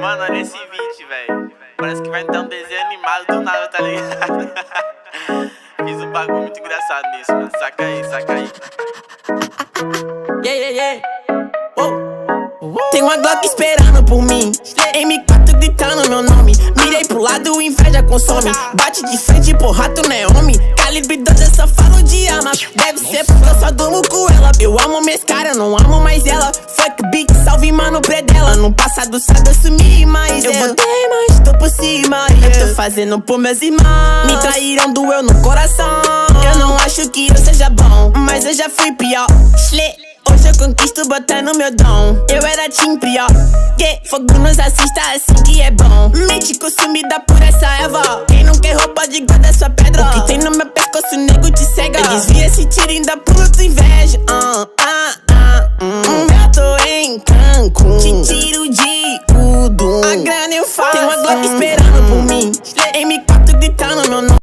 Mano, olha esse beat, velho. Parece que vai entrar um desenho animado do nada, tá ligado? Fiz um bagulho muito engraçado nisso, mano. Saca aí, saca aí. Yeah, yeah, yeah. Tem uma Glock esperando por mim, M4 gritando meu nome. Mirei pro lado, inveja consome. Bate de frente, porra, tu não é homem. Calibre 12, eu só falo de arma. Deve ser porque eu só durmo com ela. Eu amo minhas caras, eu não amo mais ela. Fuck beat, salve mano predela. No passado sabe eu sumi, mas eu voltei, mas tô por cima. Eu tô fazendo por meus irmãos. Me traíram, doeu no coração. Eu não acho que eu seja bom, mas eu já fui pior. Hoje eu conquisto botando meu dom. Eu era team pior. Fogo nos assista assim que é bom. Mente consumida por essa erva. Quem não quer roupa de guarda sua pedra. O que tem no meu pescoço, nego te cega. Eu desvia esse tiro, ainda pulo tua inveja. Eu tô em Cancún, te tiro de tudo. A grana eu faço. Tem uma Glock esperando